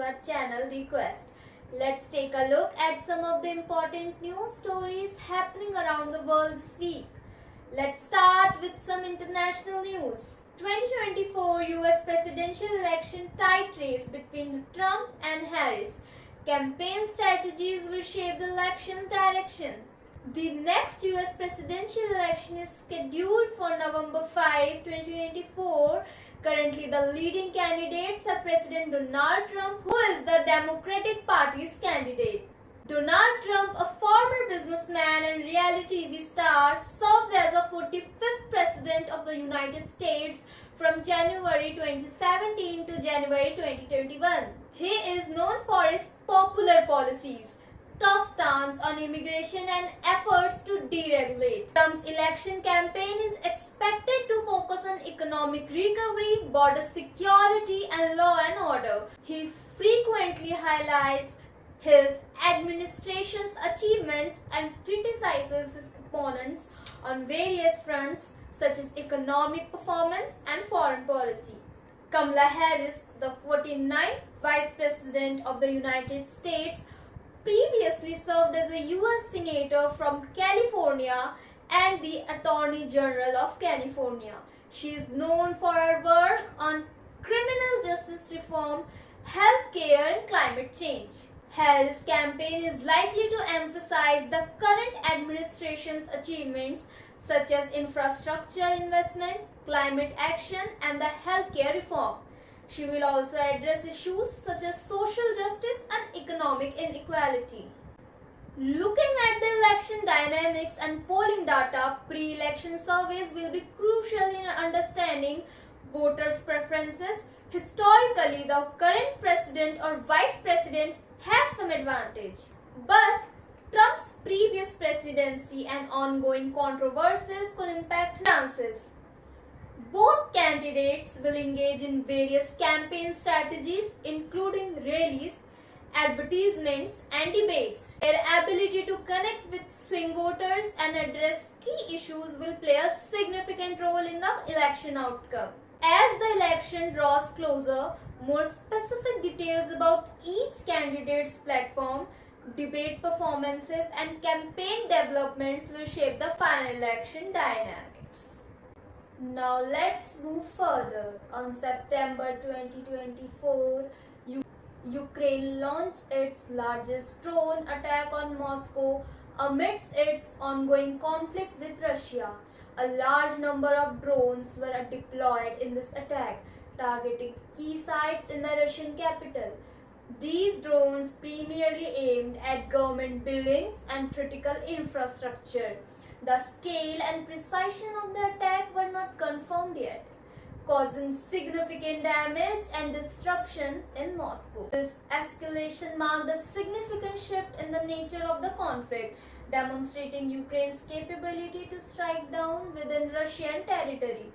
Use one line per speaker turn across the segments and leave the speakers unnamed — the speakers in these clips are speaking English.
our channel The Quest. Let's take a look at some of the important news stories happening around the world this week. Let's start with some international news. 2024 US presidential election tight race between Trump and Harris. Campaign strategies will shape the election's direction. The next US presidential election is scheduled for November 5, 2024. Currently, the leading candidates are President Donald Trump, who is the Democratic Party's candidate. Donald Trump, a former businessman and reality TV star, served as the 45th President of the United States from January 2017 to January 2021. He is known for his popular policies, tough stance on immigration and efforts to deregulate. Trump's election campaign is expected to focus on economic recovery, border security and law and order. He frequently highlights his administration's achievements and criticizes his opponents on various fronts such as economic performance and foreign policy. Kamala Harris, the 49th Vice President of the United States, previously served as a U.S. Senator from California and the Attorney General of California. She is known for her work on criminal justice reform, healthcare, and climate change. Harris' campaign is likely to emphasize the current administration's achievements such as infrastructure investment, climate action, and the healthcare reform. She will also address issues such as social justice and economic inequality. Looking at the election dynamics and polling data, pre-election surveys will be crucial in understanding voters' preferences. Historically, the current president or vice president has some advantage, but Trump's previous presidency and ongoing controversies could impact chances. Both candidates will engage in various campaign strategies, including rallies, advertisements, and debates. Their ability to connect with swing voters and address key issues will play a significant role in the election outcome. As the election draws closer, more specific details about each candidate's platform, debate performances, and campaign developments will shape the final election dynamics. Now let's move further. On September 2024, Ukraine launched its largest drone attack on Moscow amidst its ongoing conflict with Russia. A large number of drones were deployed in this attack, targeting key sites in the Russian capital. These drones primarily aimed at government buildings and critical infrastructure. The scale and precision of the attack were not confirmed yet, causing significant damage and disruption in Moscow. This escalation marked a significant shift in the nature of the conflict, demonstrating Ukraine's capability to strike down within Russian territory.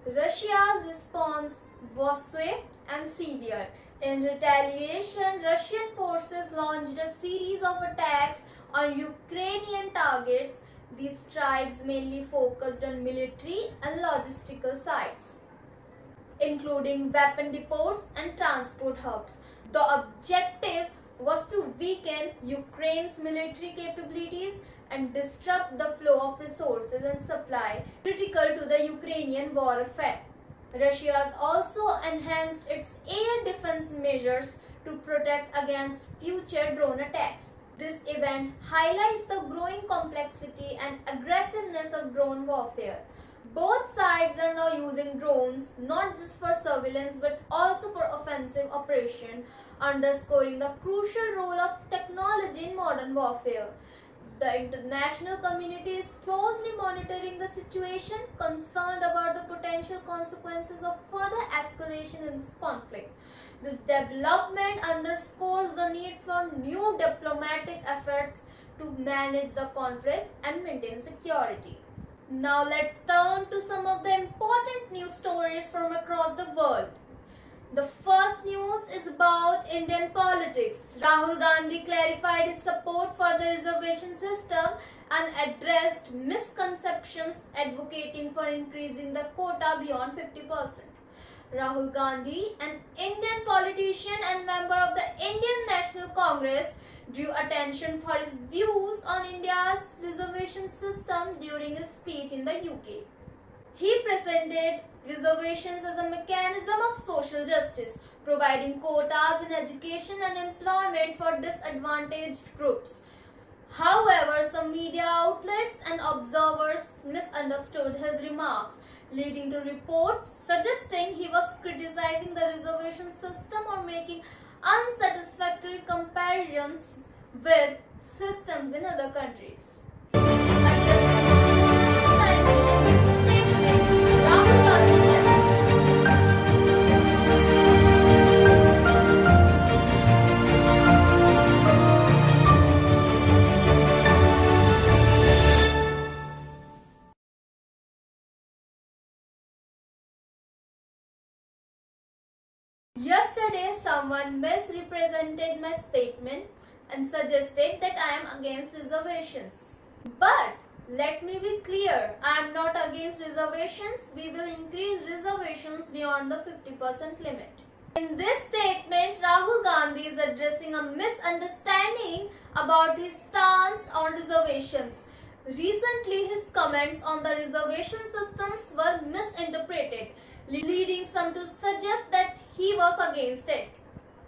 Russia's response was swift and severe. In retaliation, Russian forces launched a series of attacks on Ukrainian targets. These strikes mainly focused on military and logistical sites, including weapon depots and transport hubs. The objective was to weaken Ukraine's military capabilities and disrupt the flow of resources and supply critical to the Ukrainian war effort. Russia has also enhanced its air defense measures to protect against future drone attacks. This event highlights the growing complexity and aggressiveness of drone warfare. Both sides are now using drones not just for surveillance but also for offensive operation, underscoring the crucial role of technology in modern warfare. The international community is closely monitoring the situation, concerned about the potential consequences of further escalation in this conflict. This development underscores the need for new diplomatic efforts to manage the conflict and maintain security. Now let's turn to some of the important news stories from across the world. The first news is about Indian politics. Rahul Gandhi clarified his support for the reservation system and addressed misconceptions, advocating for increasing the quota beyond 50%. Rahul Gandhi, an Indian politician and member of the Indian National Congress, drew attention for his views on India's reservation system during his speech in the UK. He presented reservations as a mechanism of social justice, providing quotas in education and employment for disadvantaged groups. However, some media outlets and observers misunderstood his remarks, leading to reports suggesting he was criticizing the reservation system or making unsatisfactory comparisons with systems in other countries. Yesterday, someone misrepresented my statement and suggested that I am against reservations. But let me be clear, I am not against reservations. We will increase reservations beyond the 50% limit. In this statement, Rahul Gandhi is addressing a misunderstanding about his stance on reservations. Recently, his comments on the reservation systems were misinterpreted, leading some to suggest that he was against it.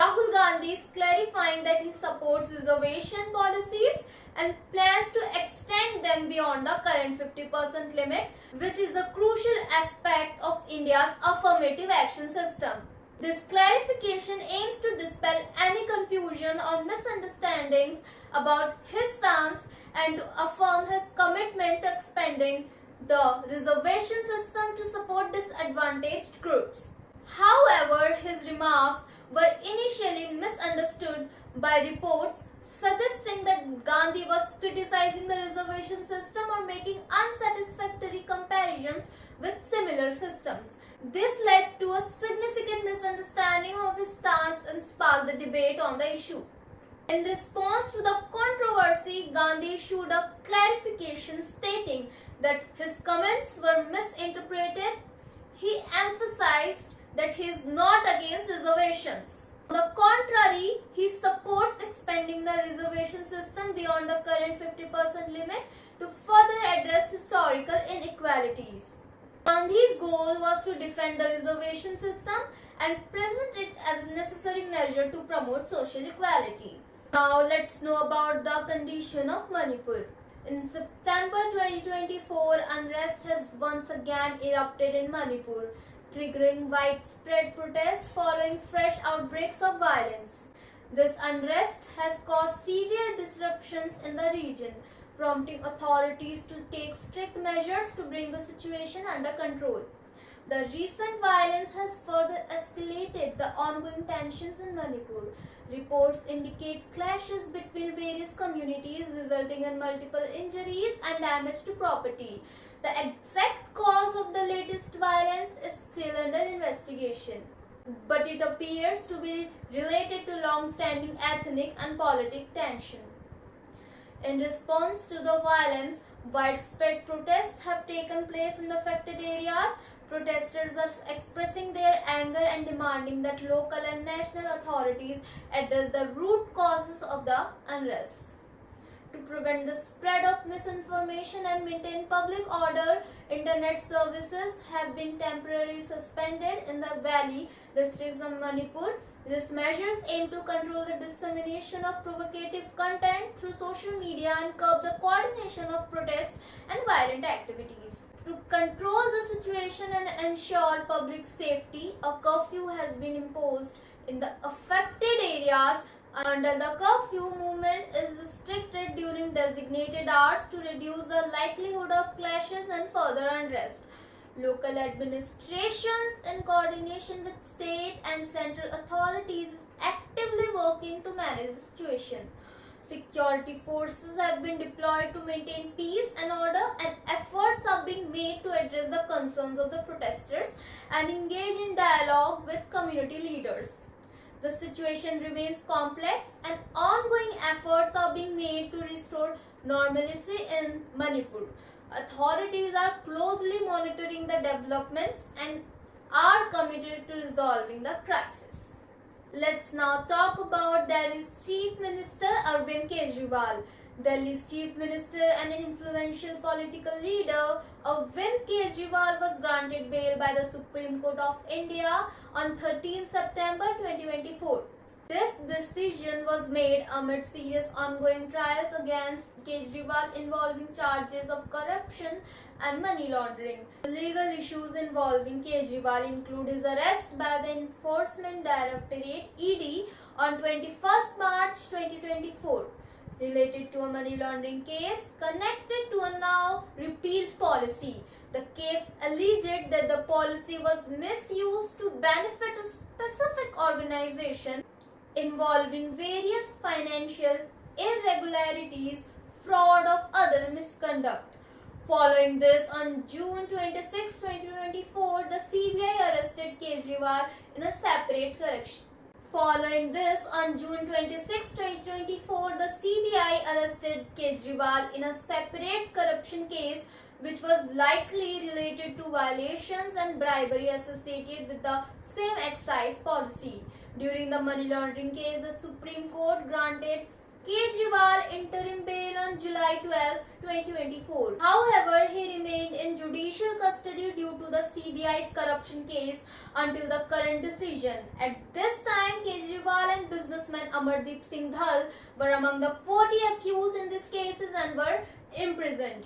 Rahul Gandhi is clarifying that he supports reservation policies and plans to extend them beyond the current 50% limit, which is a crucial aspect of India's affirmative action system. This clarification aims to dispel any confusion or misunderstandings about his stance and to affirm his commitment to expanding the reservation system to support disadvantaged groups. However, his remarks were initially misunderstood by reports suggesting that Gandhi was criticizing the reservation system or making unsatisfactory comparisons with similar systems. This led to a significant misunderstanding of his stance and sparked the debate on the issue. In response to the controversy, Gandhi issued a clarification stating that his comments were misinterpreted. He emphasized that he is not against reservations. On the contrary, he supports expanding the reservation system beyond the current 50% limit to further address historical inequalities. Gandhi's goal was to defend the reservation system and present it as a necessary measure to promote social equality. Now let's know about the condition of Manipur. In September 2024, unrest has once again erupted in Manipur, triggering widespread protests following fresh outbreaks of violence. This unrest has caused severe disruptions in the region, prompting authorities to take strict measures to bring the situation under control. The recent violence has further escalated the ongoing tensions in Manipur. Reports indicate clashes between various communities resulting in multiple injuries and damage to property. The exact cause of the latest violence is still under investigation, but it appears to be related to long-standing ethnic and political tension. In response to the violence, widespread protests have taken place in the affected areas. Protesters are expressing their anger and demanding that local and national authorities address the root causes of the unrest. To prevent the spread of misinformation and maintain public order, internet services have been temporarily suspended in the valley districts of Manipur. These measures aim to control the dissemination of provocative content through social media and curb the coordination of protests and violent activities. To control the situation and ensure public safety, a curfew has been imposed in the affected areas. Under the curfew, movement is restricted during designated hours to reduce the likelihood of clashes and further unrest. Local administrations, in coordination with state and central authorities, is actively working to manage the situation. Security forces have been deployed to maintain peace and order, and efforts are being made to address the concerns of the protesters and engage in dialogue with community leaders. The situation remains complex and ongoing efforts are being made to restore normalcy in Manipur. Authorities are closely monitoring the developments and are committed to resolving the crisis. Let's now talk about Delhi's Chief Minister Arvind Kejriwal. Delhi's Chief Minister and an influential political leader, Arvind Kejriwal was granted bail by the Supreme Court of India on 13 September 2024. This decision was made amid serious ongoing trials against Kejriwal involving charges of corruption and money laundering. The legal issues involving Kejriwal include his arrest by the Enforcement Directorate (ED) on 21st March 2024, related to a money laundering case connected to a now repealed policy. The case alleged that the policy was misused to benefit a specific organization, involving various financial irregularities, fraud or other misconduct. Following this, on June 26, 2024, the CBI arrested Kejriwal in a separate correction. Following this, on June 26, 2024, the CBI arrested Kejriwal in a separate corruption case which was likely related to violations and bribery associated with the same excise policy. During the money laundering case, the Supreme Court granted Kejriwal interim bail on July 12, 2024. However, he remained in judicial custody due to the CBI's corruption case until the current decision. At this time, Kejriwal and businessman Amardeep Singh Dhal were among the 40 accused in these cases and were imprisoned.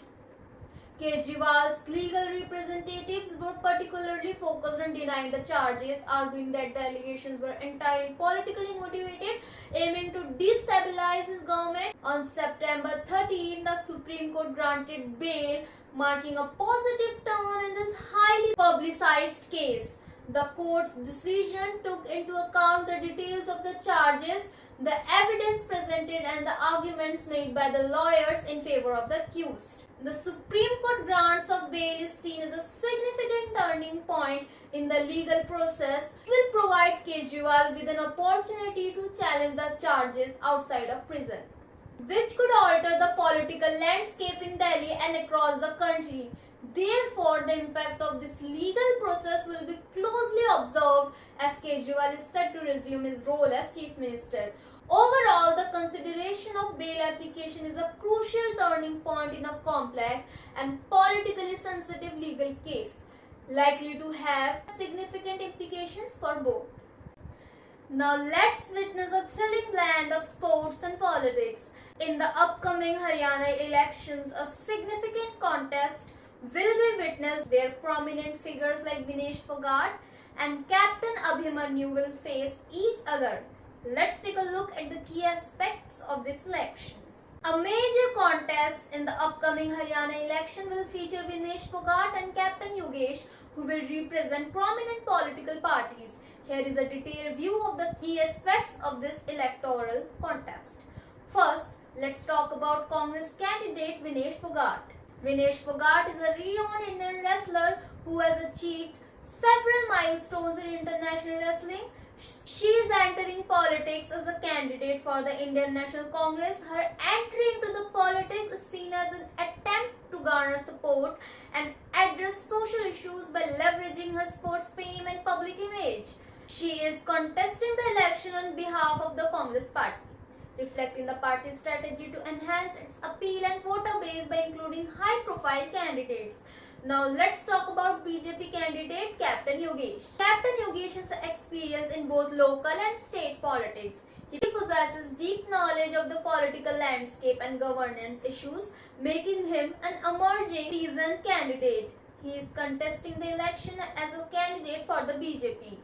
Kejriwal's legal representatives were particularly focused on denying the charges, arguing that the allegations were entirely politically motivated, aiming to destabilize his government. On September 13, the Supreme Court granted bail, marking a positive turn in this highly publicized case. The court's decision took into account the details of the charges, the evidence presented, and the arguments made by the lawyers in favor of the accused. The Supreme Court grants of bail is seen as a significant turning point in the legal process. It will provide Kejriwal with an opportunity to challenge the charges outside of prison, which could alter the political landscape in Delhi and across the country. Therefore, the impact of this legal process will be closely observed as Kejriwal is set to resume his role as Chief Minister. Overall, the consideration of bail application is a crucial turning point in a complex and politically sensitive legal case, likely to have significant implications for both. Now let's witness a thrilling blend of sports and politics. In the upcoming Haryana elections, a significant contest will be witnessed where prominent figures like Vinesh Phogat and Captain Abhimanyu will face each other. Let's take a look at the key aspects of this election. A major contest in the upcoming Haryana election will feature Vinesh Phogat and Captain Yogesh, who will represent prominent political parties. Here is a detailed view of the key aspects of this electoral contest. First, let's talk about Congress candidate Vinesh Phogat. Vinesh Phogat is a renowned Indian wrestler who has achieved several milestones in international wrestling. She is entering politics as a candidate for the Indian National Congress. Her entry into the politics is seen as an attempt to garner support and address social issues by leveraging her sports fame and public image. She is contesting the election on behalf of the Congress party, reflecting the party's strategy to enhance its appeal and voter base by including high-profile candidates. Now let's talk about BJP candidate Captain Yogesh. Captain Yogesh has experience in both local and state politics. He possesses deep knowledge of the political landscape and governance issues, making him an emerging seasoned candidate. He is contesting the election as a candidate for the BJP.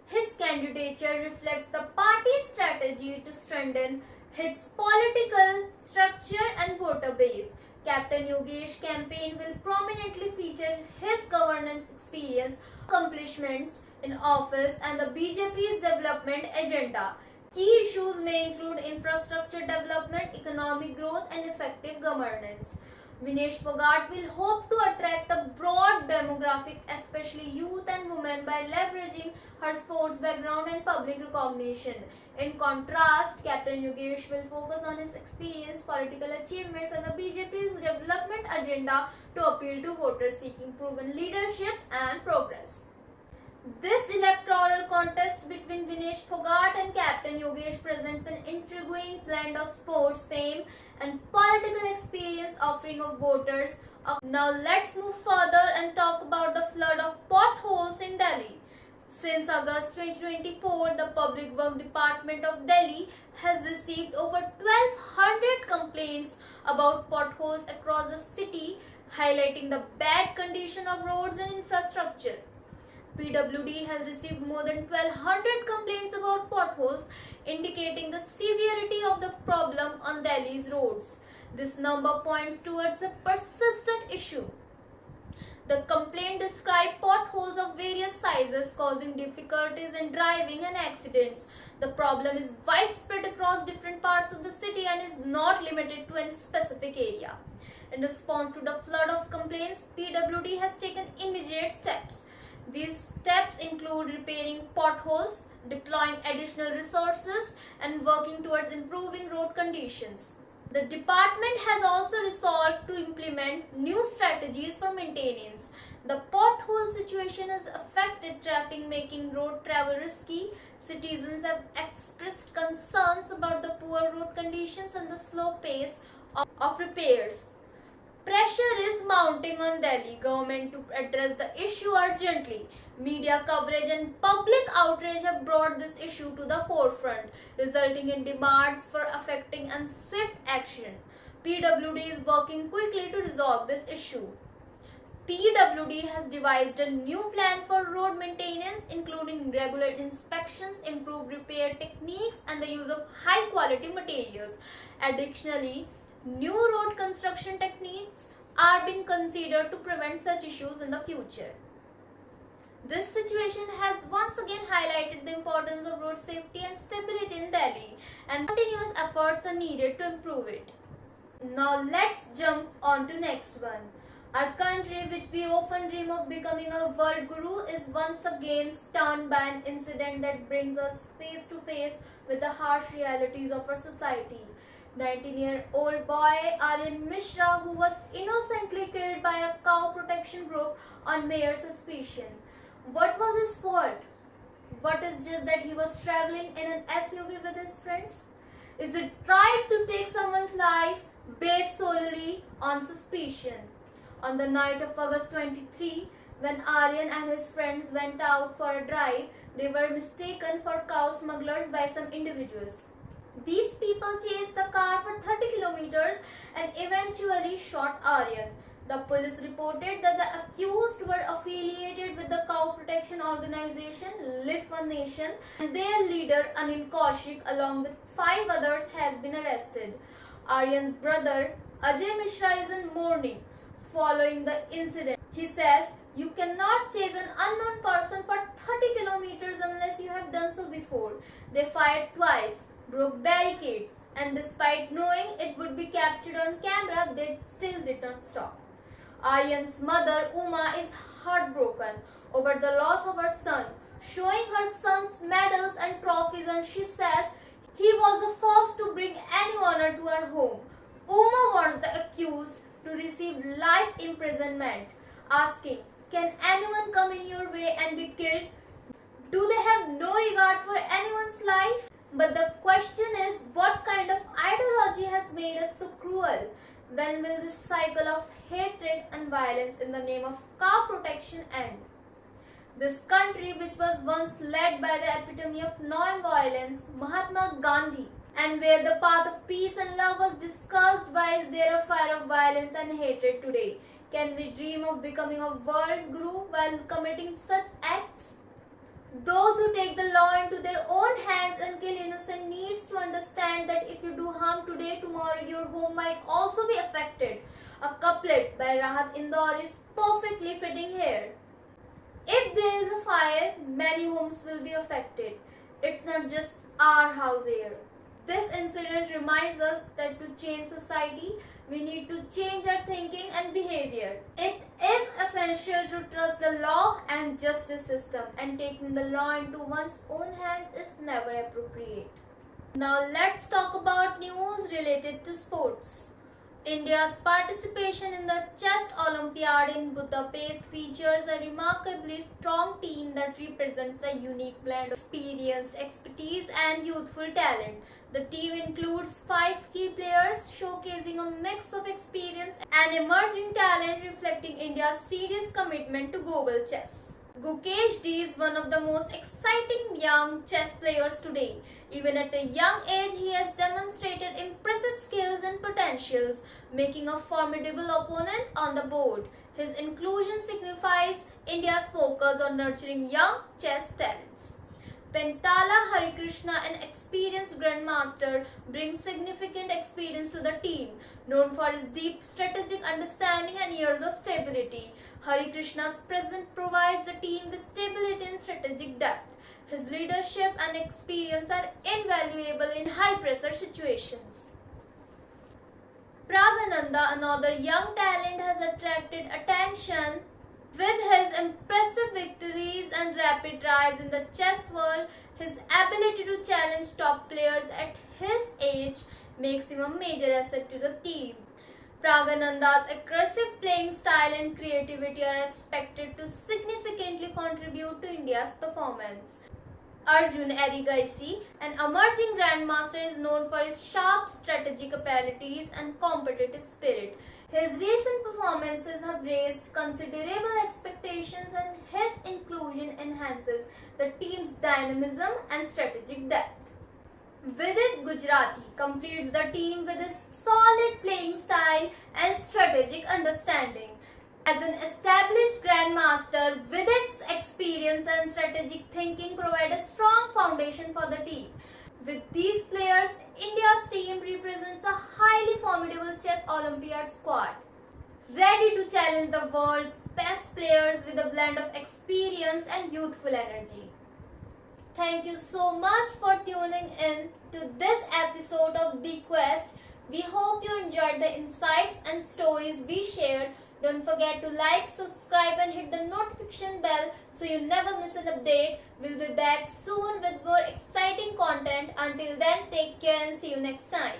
His candidature reflects the party's strategy to strengthen its political structure and voter base. Captain Yogesh campaign will prominently feature his governance experience, accomplishments in office, and the BJP's development agenda. Key issues may include infrastructure development, economic growth, and effective governance. Vinesh Phogat will hope to attract a broad demographic, especially youth and women, by leveraging her sports background and public recognition. In contrast, Captain Yogesh will focus on his experience, political achievements, and the BJP's development agenda to appeal to voters seeking proven leadership and progress. This electoral contest between Vinesh Fogart and Captain Yogesh presents an intriguing blend of sports fame and political experience offering of voters. Now let's move further and talk about the flood of potholes in Delhi. Since August 2024, the Public Works Department of Delhi has received over 1200 complaints about potholes across the city, highlighting the bad condition of roads and infrastructure. PWD has received more than 1200 complaints about potholes, indicating the severity of the problem on Delhi's roads. This number points towards a persistent issue. The complaint described potholes of various sizes causing difficulties in driving and accidents. The problem is widespread across different parts of the city and is not limited to any specific area. In response to the flood of complaints, PWD has taken immediate steps. These steps include repairing potholes, deploying additional resources, and working towards improving road conditions. The department has also resolved to implement new strategies for maintenance. The pothole situation has affected traffic, making road travel risky. Citizens have expressed concerns about the poor road conditions and the slow pace of repairs. Pressure is mounting on Delhi government to address the issue urgently. Media coverage and public outrage have brought this issue to the forefront, resulting in demands for effective and swift action. PWD is working quickly to resolve this issue. PWD has devised a new plan for road maintenance, including regular inspections, improved repair techniques, and the use of high-quality materials. Additionally, new road construction techniques are being considered to prevent such issues in the future. This situation has once again highlighted the importance of road safety and stability in Delhi, and continuous efforts are needed to improve it. Now let's jump on to next one. Our country, which we often dream of becoming a world guru, is once again stunned by an incident that brings us face to face with the harsh realities of our society. 19-year-old boy Aryan Mishra, who was innocently killed by a cow protection group on mere suspicion. What was his fault? What is just that he was traveling in an SUV with his friends? Is it right to take someone's life based solely on suspicion? On the night of August 23, when Aryan and his friends went out for a drive, they were mistaken for cow smugglers by some individuals. These people chased the car for 30 kilometers and eventually shot Aryan. The police reported that the accused were affiliated with the cow protection organization Live One Nation, and their leader Anil Kaushik along with 5 others has been arrested. Aryan's brother Ajay Mishra is in mourning following the incident. He says, "You cannot chase an unknown person for 30 kilometers unless you have done so before. They fired twice, broke barricades, and despite knowing it would be captured on camera, they still did not stop." Aryan's mother Uma is heartbroken over the loss of her son, showing her son's medals and trophies, and she says he was the first to bring any honor to her home. Uma wants the accused to receive life imprisonment, asking, "Can anyone come in your way and be killed? Do they have no regard for anyone's life?" But the question is, what kind of ideology has made us so cruel? When will this cycle of hatred and violence in the name of cow protection end? This country, which was once led by the epitome of non-violence, Mahatma Gandhi, and where the path of peace and love was discussed, why is there a fire of violence and hatred today? Can we dream of becoming a world guru while committing such acts? Those who take the law into their own hands and kill innocent needs to understand that if you do harm today, tomorrow your home might also be affected. A couplet by Rahat Indore is perfectly fitting here. If there is a fire, many homes will be affected. It's not just our house here. This incident reminds us that to change society, we need to change our thinking and behavior. It is essential to trust the law and justice system, and taking the law into one's own hands is never appropriate. Now let's talk about news related to sports. India's participation in the Chess Olympiad in Budapest features a remarkably strong team that represents a unique blend of experience, expertise, and youthful talent. The team includes 5 key players, showcasing a mix of experience and emerging talent, reflecting India's serious commitment to global chess. Gukesh D is one of the most exciting young chess players today. Even at a young age, he has demonstrated impressive skills and potentials, making a formidable opponent on the board. His inclusion signifies India's focus on nurturing young chess talents. Pentala Harikrishna, an experienced grandmaster, brings significant experience to the team. Known for his deep strategic understanding and years of stability, Harikrishna's presence provides the team with stability and strategic depth. His leadership and experience are invaluable in high-pressure situations. Pragananda, another young talent, has attracted attention with his impressive victories and rapid rise in the chess world. His ability to challenge top players at his age makes him a major asset to the team. Pragananda's aggressive playing style and creativity are expected to significantly contribute to India's performance. Arjun Erigaisi, an emerging grandmaster, is known for his sharp strategic abilities and competitive spirit. His recent performances have raised considerable expectations, and his inclusion enhances the team's dynamism and strategic depth. Vidit Gujarati completes the team with his solid playing style and strategic understanding. As an established grandmaster, Vidit's experience and strategic thinking provide a strong foundation for the team. With these players, India's team represents a highly formidable chess Olympiad squad, ready to challenge the world's best players with a blend of experience and youthful energy. Thank you so much for tuning in to this episode of The Quest. We hope you enjoyed the insights and stories we shared. Don't forget to like, subscribe and hit the notification bell so you never miss an update. We'll be back soon with more exciting content. Until then, take care and see you next time.